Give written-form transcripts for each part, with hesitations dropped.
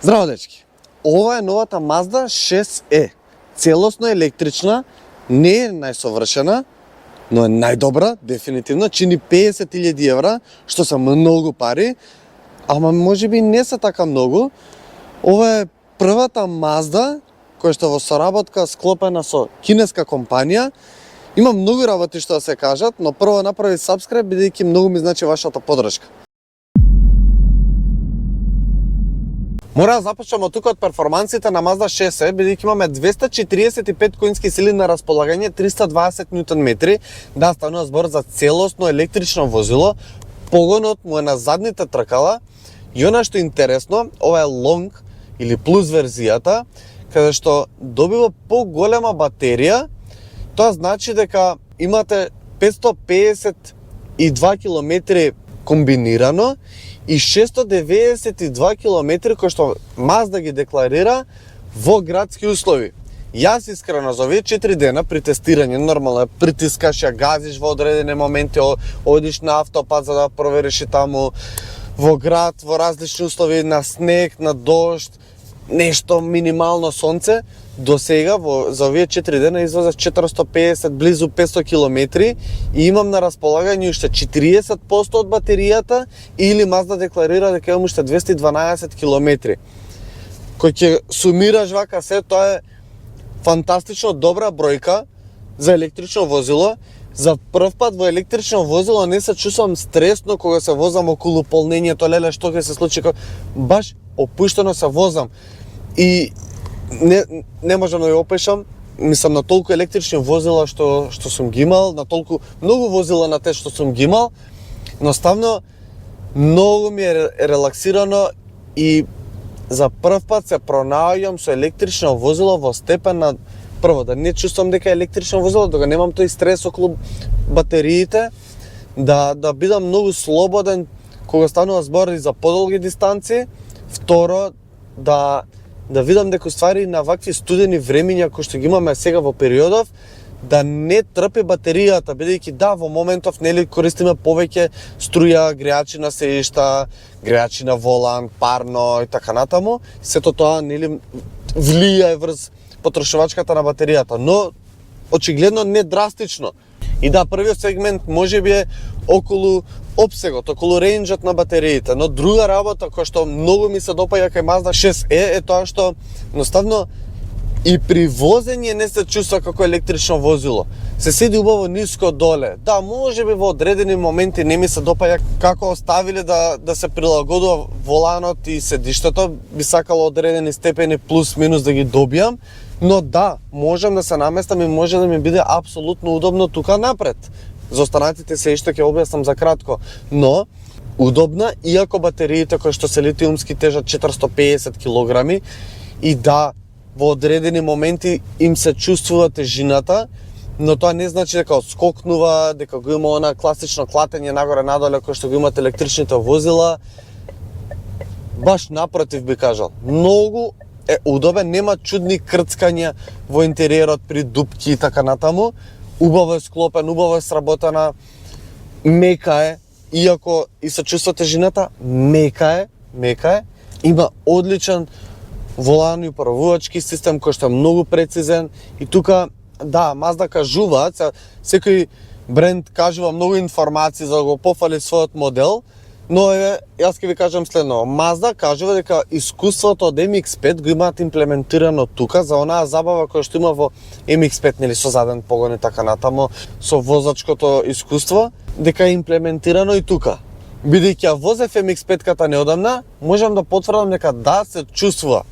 Здраво, дечки! Ова е новата Mazda 6e. Целосно електрична, не е најсовршена, но е најдобра, дефинитивно. Чини 50.000 евра, што се многу пари, ама можеби не се така многу. Ова е првата Mazda која што во соработка склопена со кинеска компанија. Има многу работи што да се кажат, но прво направи subscribe, бидејќи многу ми значи вашата поддршка. Мора да започнеме тука од перформансите на Mazda 6e, бидејќи имаме 245 коњски сили на располагање, 320 Нм. Да, станува збор за целосно електрично возило. Погонот му е на задните тркала. И она што е интересно, ова е long или плюс верзијата, каде што добива поголема батерија. Тоа значи дека имате 552 км комбинирано и 692 км кои што Mazda ги декларира во градски услови. Јас искрено за овие 4 дена при тестирање, нормално притискаш, ја газиш во одредени моменти, одиш на автопат за да провериш и таму во град, во различни услови, на снег, на дожд, нешто минимално сонце. До сега за овие 4 дена извозав 450, близу 500 км и имам на располагање уште 40% од батеријата, или Mazda декларира дека имам уште 212 км. Кој ќе сумираш вака се, тоа е фантастично добра бројка за електрично возило. За прв пат во електрично возило не се чувствувам стресно кога се возам околу полнењето, леле што ќе се случи, баш опуштено се возам. И не можам да ја опишам, мислам на толку електрични возила што сум ги имал, на толку многу возила на те што сум ги имал, едноставно многу ми е релаксирано и за прв пат се пронаоѓам со електрично возило во степен на прво да не чувствувам дека е електрично возило, да немам тој стрес околу батериите, да бидам многу слободен кога станува збор и за подолги дистанци. Второ, да видам дека ствари на вакви студени времиња кои што ги имаме сега во периодов, да не трпи батеријата, бидејќи да, во моментов нели користиме повеќе струја, греачи на седишта, греачи на волан, парно и така натаму. Сето тоа нели влијае врз потрошувачката на батеријата, но очигледно не драстично. И да, првиот сегмент можеби е околу опсегот, околу рейнџот на батериите, но друга работа која што многу ми се допаѓа кај Mazda 6e е тоа што едноставно и при возење не се чувства како електрично возило. Се седи убаво ниско доле. Да, можеби во одредени моменти не ми се допаѓа како оставиле да се прилагодува воланот и седиштето, би сакало одредени степени плюс минус да ги добијам, но да, можам да се наместам и може да ми биде апсолутно удобно тука напред. За останатите се што ќе објаснам за кратко, но удобна, иако батериите кои што се литиумски тежат 450 кг и да, во одредени моменти им се чувствува тежината, но тоа не значи дека отскокнува, дека го има она класично клатење нагоре-надоле кој што го имат електричните возила. Баш напротив би кажал, многу е удобен, нема чудни крцкања во интериерот при дупки и така натаму. Убаво е склопен, убаво е сработена, мека е, иако и се чувства тежината, мека е, има одличен волан и управувачки систем кој што е многу прецизен. И тука, да, Mazda кажуваат, секој бренд кажува многу информации за да го пофали својот модел, но јас ќе ви кажам следно. Mazda кажува дека искуството од MX-5 го имаат имплементирано тука за онаа забава која што има во MX-5, нели со заден погон и така натаму, со возачкото искуство, дека е имплементирано и тука. Бидејќи ја возев MX-5-ката неодамна, можам да потврдам дека да, се чувствува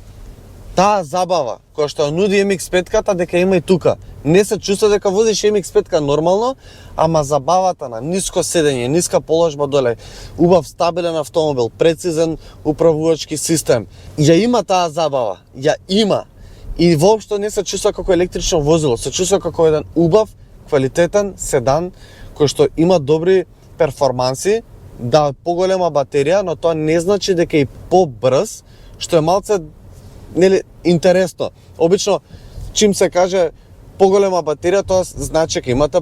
таа забава која што нуди MX-5-ката, дека има и тука. Не се чувства дека возиш MX-5-ка нормално, ама забавата на ниско седење, ниска положба доле, убав стабилен автомобил, прецизен управувачки систем. Ја има таа забава, ја има. И воопшто не се чувства како електрично возило, се чувства како еден убав, квалитетен седан кој што има добри перформанси, да, поголема батерија, но тоа не значи дека е побрз, што е малце нели интересно. Обично чим се каже поголема батерија, тоа значи дека имате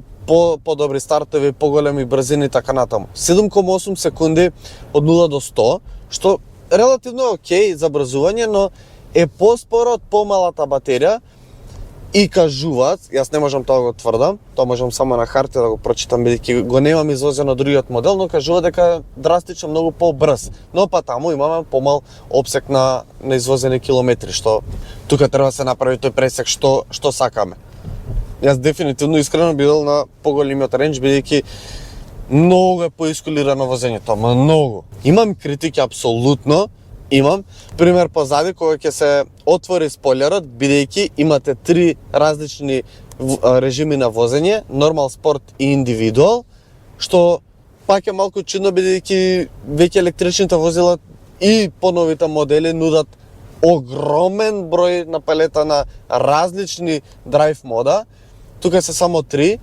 подобри стартови, поголеми брзини и така натаму. 7,8 секунди од 0 до 100, што релативно окей за брзување, но е поспоро од помалата батерија и кажуваат, јас не можам тоа го тврдам, тоа можам само на хартија да го прочитам, бидејќи го немам извозено другиот модел, но кажува дека е драстично многу побрз. Но па таму имаме помал опсек на извозени километри, што тука треба да се направи тој пресек што сакаме. Јас дефинитивно искрено бидел на поголемиот рендж, бидејќи многу е поискулирано возењето, многу. Имам критики апсолутно, имам. Пример позади кога ќе се отвори спойлерот, бидејќи имате 3 различни режими на возење, нормал, спорт и индивидуал, што пак е малку чудно бидејќи веќе електричните возила и поновите модели нудат огромен број на палета на различни драйв мода. Тука се само 3.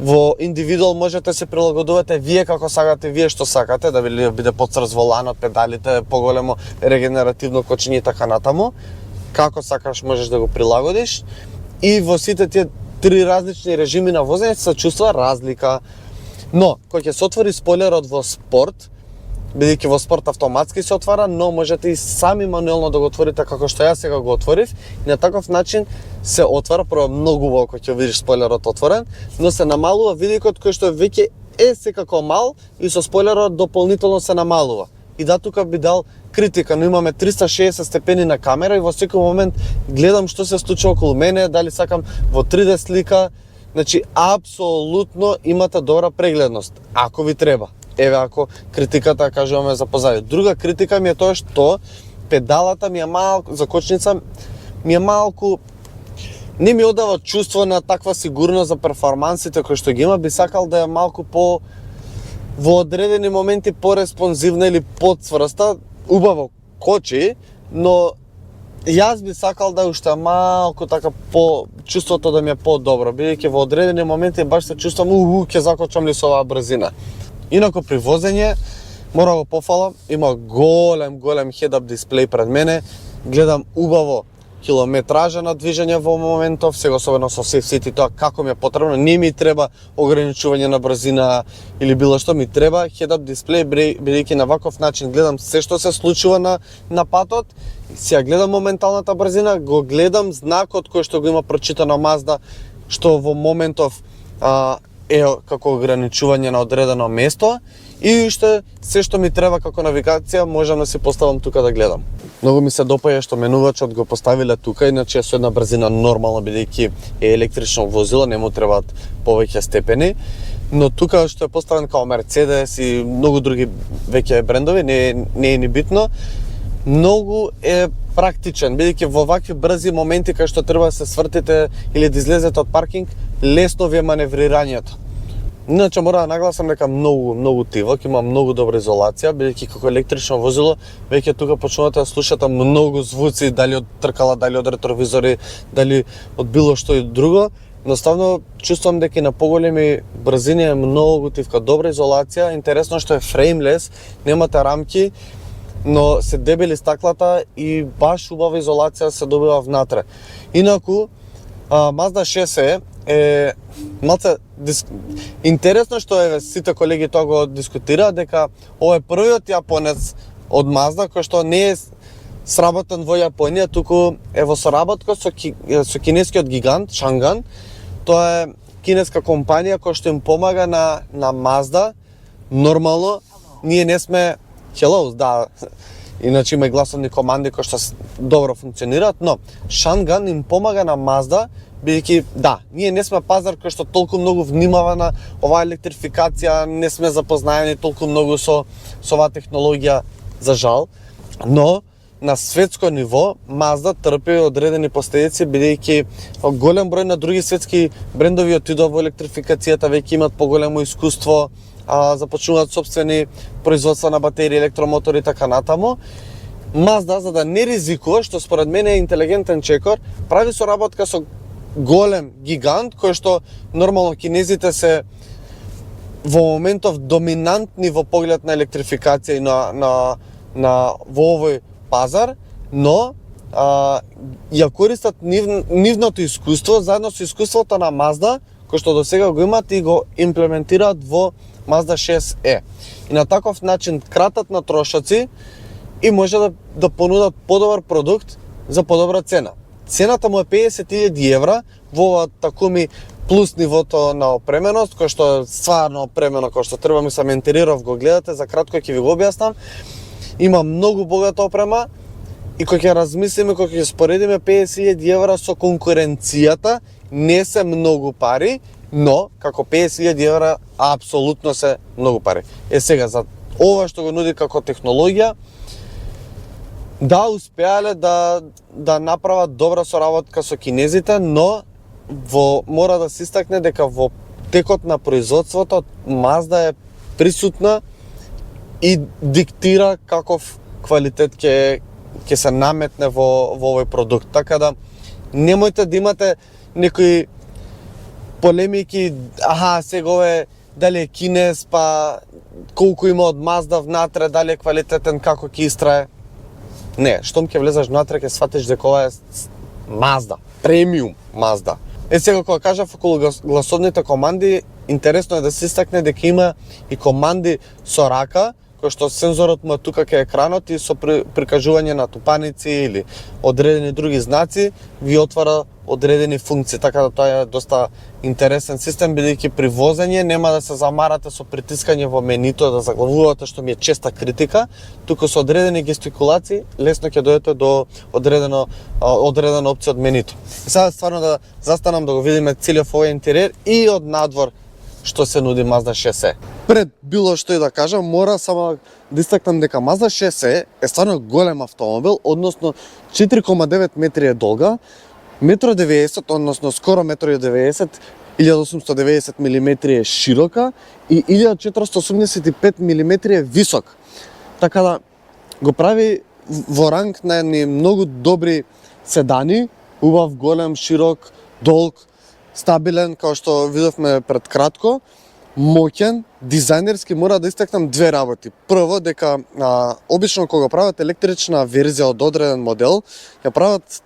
Во индивидуал можете се прилагодувате вие како сакате, вие што сакате, да биде подсрз воланот, педалите, поголемо регенеративно кочење и така натаму. Како сакаш можеш да го прилагодиш. И во сите тие 3 различни режими на возење се чувства разлика. Но, кога ќе се отвори спойлерот во спорт, бидејќи во спорт автоматски се отвара, но можете и сами мануелно да го отворите како што јас сега го отворив, и на таков начин се отвара, прво многу убаво кога ќе видиш спойлерот отворен, но се намалува видикот кој што веќе е секако мал и со спойлерот дополнително се намалува. И да, тука би дал критика, но имаме 360 степени на камера и во секој момент гледам што се случува околу мене, дали сакам во 3D слика, значи апсолутно имате добра прегледност, ако ви треба. Еве, ако критиката кажуваме за позади. Друга критика ми е тоа што педалата ми е малку, закочница ми е малку, не ми одава чувство на таква сигурност за перформансите кои што ги има, би сакал да е малку по во одредени моменти пореспонзивна или подцврста, убаво кочи, но јас би сакал да уште малку така по чувството да ми е подобро, бидејќи во одредени моменти баш се чувствам ќе закочам ли со оваа брзина. Инаку при возење, мора го пофалам, има голем head-up дисплеј пред мене, гледам убаво километража на движење во моментов, сега особено со SafeCity тоа како ми е потребно, не ми треба ограничување на брзина или било што, ми треба head-up дисплеј, бидејќи на ваков начин гледам се што се случува на патот, сега гледам моменталната брзина, го гледам знакот кој што го има прочитано Mazda, што во моментов е како ограничување на одредено место, и уште се што ми треба како навигација можам да си поставам тука да гледам. Многу ми се допаѓа што менувачот го поставиле тука, иначе е со една брзина нормално бидејќи е електрично возило, не му требаат повеќе степени, но тука што е поставен као Mercedes и многу други веќе брендови, не е ни битно, многу е практичен, бидејќи во вакви брзи моменти кај што треба да се свртите или да излезете од паркинг, лесно ви е маневрирањето. Иначе мора да нагласам дека многу тивок, има многу добра изолација, бидејќи како електрично возило, веќе тука почнувате да слушате многу звуци, дали од тркала, дали од ретровизори, дали од било што и друго. Едноставно чувствувам дека на поголеми брзини е многу тивка, добра изолација, интересно што е фреймлес, немате рамки, но се дебели стаклата и баш убава изолација се добива внатре. Инаку, Mazda 6e е малце интересно што сите колеги тоа го дискутираат, дека ова е првиот јапонец од Mazda кој што не е сработен во Јапонија, туку е во соработка со кинескиот гигант Changan. Тоа е кинеска компанија која што им помага на Mazda. Нормално, ние не сме Hello, да, иначе има и гласовни команди кои што добро функционираат, но Changan им помага на Mazda, бидејќи да, ние не сме пазар кој што толку многу внимава на оваа електрификација, не сме запознаени толку многу со оваа технологија, за жал, но на светско ниво Mazda трпи одредени последици, бидејќи голем број на други светски брендови отидоа во електрификацијата, веќе имаат поголемо искуство, започнуваат собствени производства на батерии, електромотори и така натаму. Mazda, за да не ризикува, што според мене е интелигентен чекор, прави соработка со голем гигант, кој што нормално кинезите се во моментов доминантни во поглед на електрификација и на во овој пазар, но ја користат нивното искуство заедно со искуството на Mazda, кој што до сега го имат и го имплементираат во Mazda 6e. И на таков начин кратат на трошоци, и може да понудат подобар продукт за подобра цена. Цената му е 50.000 евра во ова такуми плюс нивото на опременост, кој што е стварно опремено, кој што треба, ми се ментерирав, го гледате, за кратко ќе ви го објаснам. Има многу богата опрема и кога ќе размислиме, кога ќе споредиме 50.000 евра со конкуренцијата, не се многу пари, но како 50.000 евра апсолутно се многу пари. Сега, за ова што го нуди како технологија, да, успеале да направат добра соработка со кинезите, но мора да се истакне дека во текот на производството Mazda е присутна и диктира каков квалитет ќе се наметне во овој продукт. Така да немојте да имате некои полемики, сега ова дали е кинез, па колку има од Mazda внатре, дали е квалитетен, како ќе истрае. Не, штом ќе влезеш внатре, ќе сватиш дека ова е Mazda, премиум Mazda. Сега кога кажав околу гласовните команди, интересно е да се истакне дека има и команди со рака, кој што сензорот му е тука кај екранот и со прикажување на тупаници или одредени други знаци ви отвара одредени функции, така да тоа е доста интересен систем, бидејќи при возење нема да се замарате со притискање во менито, да заглавувате, што ми е честа критика, туку со одредени гестикулации лесно ќе дојдете до одредена опција од менито. И сега стварно да застанам да го видиме целиот овој интериер и од надвор што се нуди Mazda 6e. Пред било што и да кажам, мора само да истакнам дека Mazda 6e е стварно голем автомобил, односно 4,9 метри е долга, 1,90 м, односно скоро 1,90 м, 1890 мм е широка и 1485 мм е висок. Така да го прави во ранг на едни многу добри седани, убав, голем, широк, долг, стабилен, као што видовме пред кратко, моќен, дизајнерски. Мора да истакнам две работи. Прво, дека обично кога прават електрична верзија од одреден модел, ја прават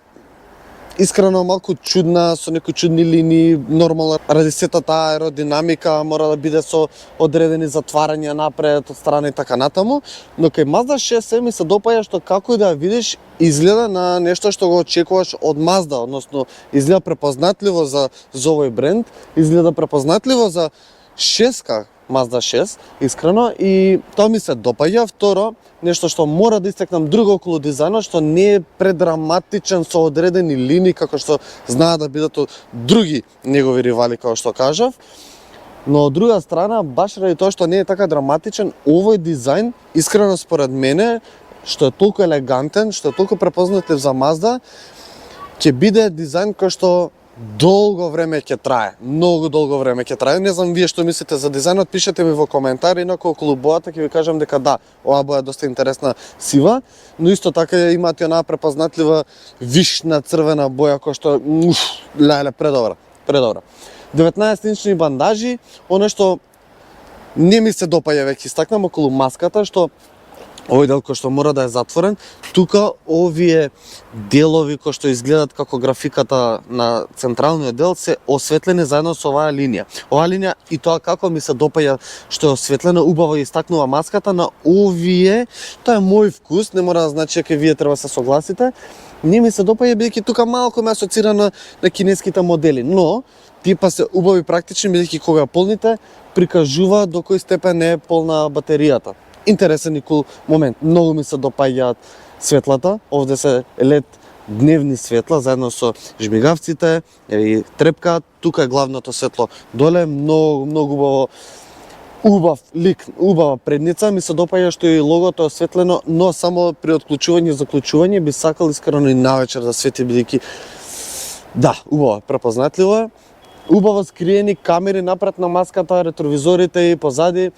искрено малку чудна, со некои чудни линии, нормално ради сета таа аеродинамика мора да биде со одредени затварања напред, од страна и така натаму, но кај Mazda 6e ми се допаѓа што како и да ја видиш, изгледа на нешто што го очекуваш од Mazda, односно изгледа препознатливо за овој бренд, изгледа препознатливо за шеска Mazda 6, искрено, и тоа ми се допаѓа. Второ, нешто што мора да истакнам друго околу дизајнот, што не е предраматичен со одредени линии, како што знаат да бидат од други негови ривали, како што кажав. Но од друга страна, баш ради тоа што не е така драматичен, овој дизајн, искрено според мене, што е толку елегантен, што е толку препознатлив за Mazda, ќе биде дизајн кој што долго време ќе трае, многу долго време ќе трае. Не знам вие што мислите за дизајнот, пишете ми во коментари, инаку околу бојата ќе ви кажам дека да, оваа боја е доста интересна сива, но исто така имаат и онаа препознатлива вишна црвена боја која што предобра. 19-инчни бандажи, оно што не ми се допаѓа, веќе истакнам околу маската, што овој дел кој што мора да е затворен, тука овие делови кои што изгледат како графиката на централниот дел се осветлени заедно со оваа линија. Оваа линија и тоа како ми се допаѓа што е осветлена, убаво истакнува маската на овие, тоа е мој вкус, не мора да значи дека вие треба да се согласите. Не ми се допаѓа бидејќи тука малку ме асоцира на кинеските модели, но тие па се убави практични бидејќи кога ја полните прикажува до кој степен е полна батеријата. Интересен и кул момент. Многу ми се допаѓаат светлата. Овде се LED дневни светла заедно со жмигавците и трепка. Тука е главното светло доле. Многу убав лик, убава предница. Ми се допаѓа што и логото е осветлено, но само при отклучување и заклучување би сакал искрено и навечер да свети, бидејќи да, убаво, препознатливо е. Убаво скриени камери напред на маската, ретровизорите и позади.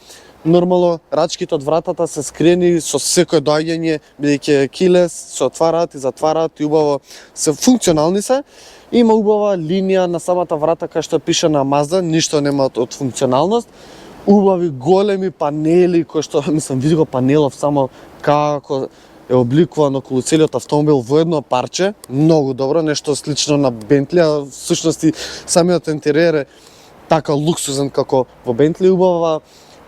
Нормално рачките од вратата се скриени со секој доаѓање, бидејќи килес се отвараат и затвараат и убаво се функционални се. Има убава линија на самата врата кај што пише на Mazda, ништо нема од функционалност. Убави големи панели кои што мислам види го панелов само како е обликуван околу целиот автомобил во едно парче, многу добро, нешто слично на Bentley, а всушност самиот интериер е така луксузен како во Bentley. Убава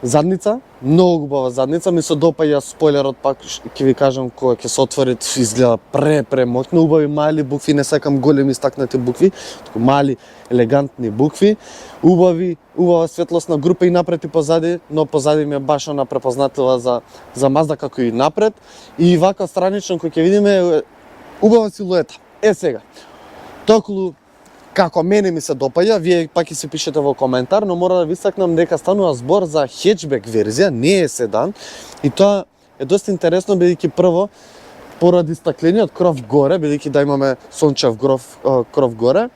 задница, многу убава задница, ми се допаѓа спойлерот, пак ќе ви кажам, кога ќе се отвори изгледа премоќно, убави мали букви, не сакам големи стакнати букви, туку мали елегантни букви, убава светлосна група и напред и позади, но позади ми е баш она препознатлива за Mazda како и напред, и вака странично кој ќе видиме убава силуета. Сега, токму како мене ми се допаѓа, вие пак ќе се пишете во коментар, но мора да ви истакнам дека станува збор за хетчбек верзија, не е седан, и тоа е доста интересно, бидејќи прво поради стаклениот кров горе, бидејќи да имаме сончев кров горе,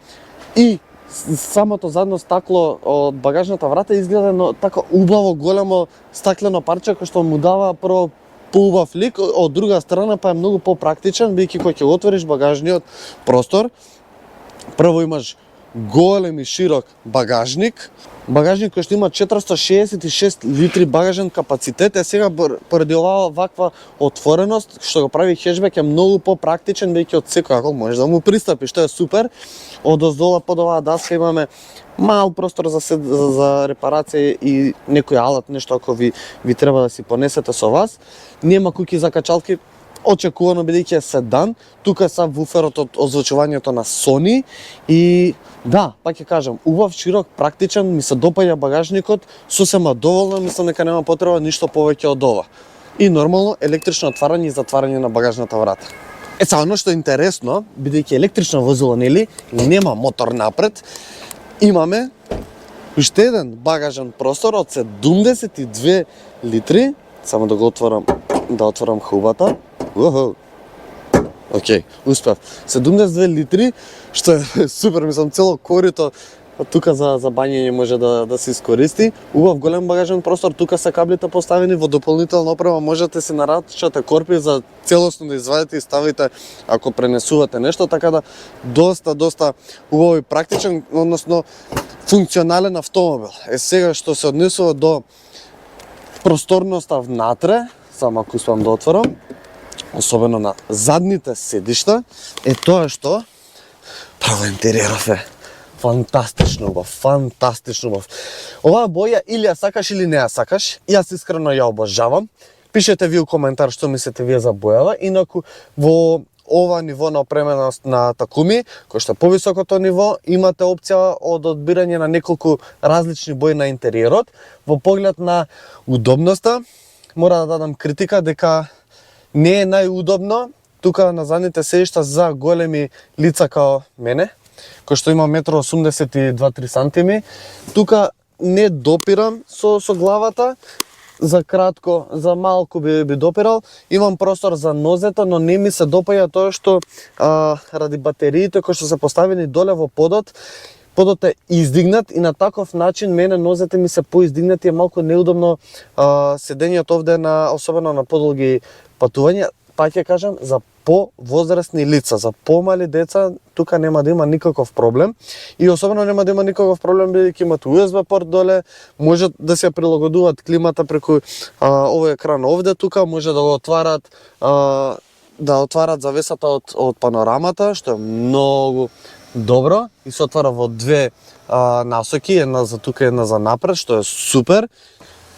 и самото задно стакло од багажната врата изгледа едно така убаво големо стаклено парче кој што му дава прво поубав лик, од друга страна па е многу попрактичен, бидејќи кога ќе го отвориш багажниот простор, прво имаш голем и широк багажник кој што има 466 литри багажен капацитет. Сега поради оваа ваква отвореност што го прави хетчбек е многу попрактичен, бидејќи од секој ъгол можеш да му пристапиш, што е супер. Одоздола под оваа даска имаме мал простор за репарација и некој алат, нешто ако ви треба да си понесете со вас. Нема куки за качалки, очекувано бидејќи е седан. Тука е сабвуферот од озвучувањето на Sony и да, пак ќе кажам, убав, широк, практичен, ми се допаѓа багажникот, сосема доволно, мислам дека нема потреба ништо повеќе од ова. И нормално електрично отварање и затварање на багажната врата. Сега, оно што е интересно, бидејќи електрично возило, нели, нема мотор напред, имаме уште еден багажен простор од 72 литри, само да го отворам, да отворам хубата. Океј, успев. 72 литри, што е супер, мислам, цело корито тука за бањење може да се искористи. Убав голем багажен простор, тука се каблите поставени, во дополнителна опрема можете си нарачате корпи за целосно да извадите и ставите ако пренесувате нешто, така да доста убаво и практичен, односно функционален автомобил. Сега што се однесува до просторноста внатре, само ако успеам да отворам, особено на задните седишта, е тоа што право интериеров е фантастично убав. Оваа боја или ја сакаш или не ја сакаш, јас искрено ја обожавам. Пишете ви у коментар што мислите вие за бојава, инаку во ова ниво на опременост на Takumi, кој што е повисокото ниво, имате опција од одбирање на неколку различни бои на интериерот. Во поглед на удобноста, мора да дадам критика дека не е најудобно тука на задните седишта за големи лица као мене, кој што има 1,82-3 сантими. Тука не допирам со главата, за кратко, за малку би допирал. Имам простор за нозета, но не ми се допаѓа тоа што ради батериите кои што се поставени доле во подот е издигнат и на таков начин мене нозете ми се поиздигнати, е малку неудобно седењето овде, особено на подолги патувања. Пак ќе кажам, за повозрастни лица, за помали деца, тука нема да има никаков проблем. И особено нема да има никаков проблем бидејќи имат USB порт доле, може да се прилагодуваат климата преку овој екран овде, тука може да го отварат завесата од панорамата, што е многу добро и се отвара во две насоки, една за тука, една за напред, што е супер.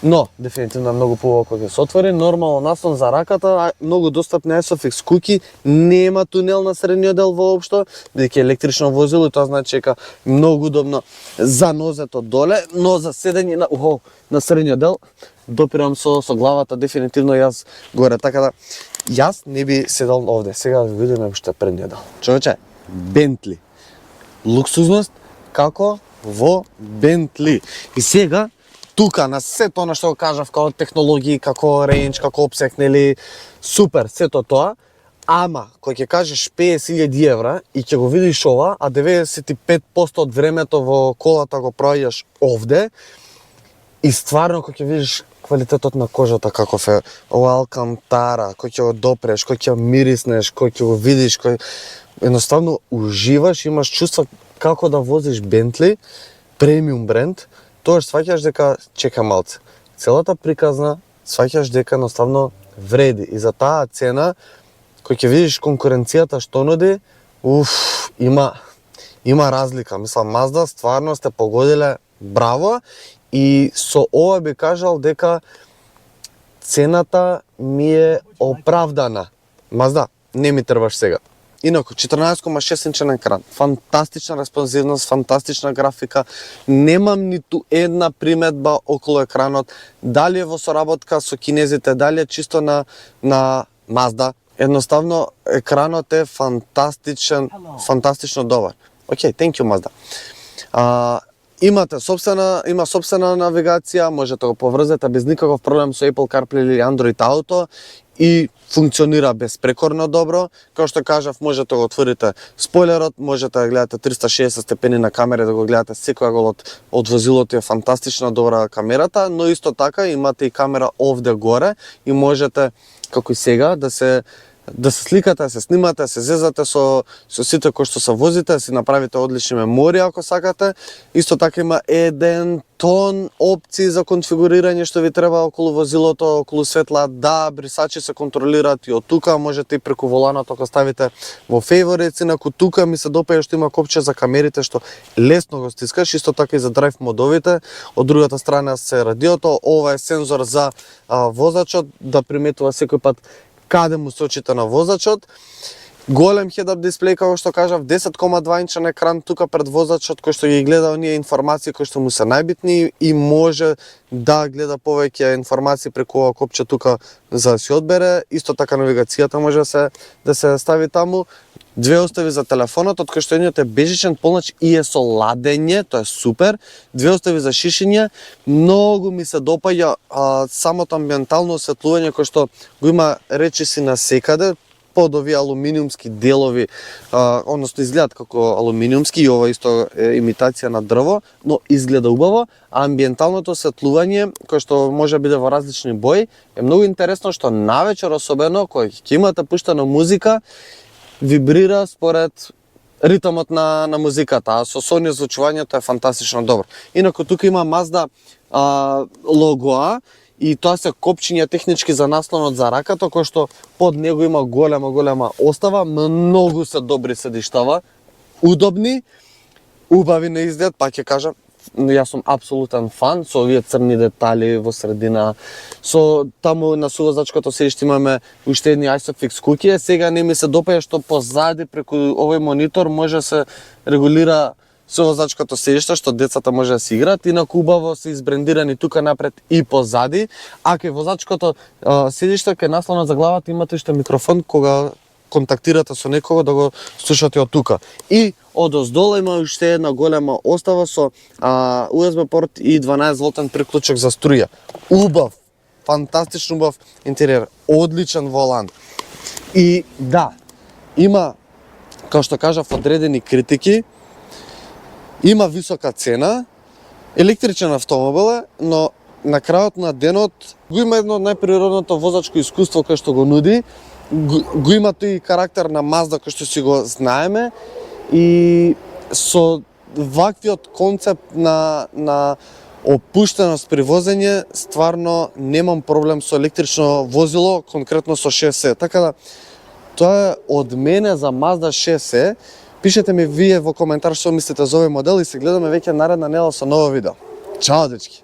Но, дефинитивно многу поубаво кога ќе се отвори, нормално наслон за раката, многу достапни ISOFIX куки, нема тунел на средниот дел воопшто, бидејќи електрично возило и тоа значи дека многу удобно за нозето доле, но за седење на средниот дел допирам со главата дефинитивно јас горе, така да јас не би седал овде. Сега да видиме што е предниот дел. Човече, Бентли. Луксузност како во Бентли. И сега тука на сето она што го кажав како технологии, како рейндж, како обсек, нели, супер, сето тоа, ама кој ќе кажеш 50.000 евра и ќе го видиш ова, а 95% од времето во колата го проаѓаш овде, и стварно кој ќе видиш квалитетот на кожата каков е, ова алкантара, кој ќе го допреш, кој ќе мириснеш, кој ќе го видиш, кој едноставно уживаш, имаш чувство како да возиш Бентли, премиум бренд, тоаш сваќаш дека чека малце. Целата приказна сваќаш дека едноставно вреди и за таа цена кој ќе видиш конкуренцијата што нуди, има разлика. Мислам, Mazda стварно сте погодиле браво И со ова би кажал дека цената ми е оправдана. Мазда, не ми требаш сега. Инаку, 14,6 инчен екран, фантастична респонзивност, фантастична графика, немам ниту една приметба околу екранот, дали е во соработка со кинезите, дали е чисто на Mazda, едноставно екранот е фантастично добар. Океј, thank you Mazda. Има собствена навигација, можете да го поврзете без никаков проблем со Apple CarPlay или Android Auto и функционира безпрекорно добро. Како што кажав, можете да го отворите спойлерот, можете да гледате 360 степени на камера, да го гледате секој ъгол од возилото, е фантастично добра камерата, но исто така имате и камера овде горе и можете, како и сега, да се сликате, да се снимате, да се зезате со сите кои што се возите, да си направите одлични мемории ако сакате. Исто така има 1 тон опции за конфигурирање што ви треба околу возилото, околу светла, да, брисачи се контролираат и од тука, можете и преку воланот ако ставите во favorites, инаку тука ми се допаѓа што има копче за камерите што лесно го стискаш, исто така и за драйв модовите. Од другата страна се радиото, ова е сензор за возачот да приметува секој пат каде му се очите на возачот. Голем head-up дисплеј, како што кажав, 10,2 инчен екран тука пред возачот, кој што ги гледа оние информации кои што му се најбитни и може да гледа повеќе информации преку ова копче тука за да си одбере. Исто така навигацијата може да се стави таму. 2 остави за телефонот, од кој што едниот е бежичен полнач и е со ладење, тоа е супер. 2 остави за шишење, многу ми се допаѓа самото амбиентално осветлување кој што го има речиси на секаде, под овие алуминиумски делови, односно изгледаат како алуминиумски и ова исто е имитација на дрво, но изгледа убаво, а амбиенталното осветлување, кој што може да биде во различни бои, е многу интересно што навечер особено, кој ќе имате пуштена музика, вибрира според ритмот на музиката, а со Sony звучувањето е фантастично добро. Инаку тука има Mazda логоа и тоа се копчиња технички за наслонот за раката, кој што под него има голема остава, многу се добри седиштава, удобни, убави на изглед, пак ќе кажам, јас сум апсолутен фан со овие црни детали во средина. Со таму на сувозачкото седиште имаме уште едни ISOFIX куќи. Сега не ми се допаѓа што позади преку овој монитор може се регулира сувозачкото седиште, што децата може да си играат, инаку убаво се избрендирани тука напред и позади. А кај возачкото седиште, кај наслонот за главата имате уште микрофон кога контактирате со некого да го слушате од тука. И од оздола има уште една голема остава со USB порт и 12 волтен приклучок за струја. Убав, фантастично убав интериер, одличен волан. И да, има, како што кажав, одредени критики, има висока цена, електричен автомобил е, но на крајот на денот го има едно од најприродното возачко искуство кое што го нуди, го има тој карактер на Mazda кој што си го знаеме и со ваквиот концепт на опуштеност при возење, стварно немам проблем со електрично возило, конкретно со 6E. Така да, тоа е од мене за Mazda 6E. Пишете ми вие во коментар што мислите за овој модел и се гледаме веќе наредна недела со ново видео. Чао, дечки!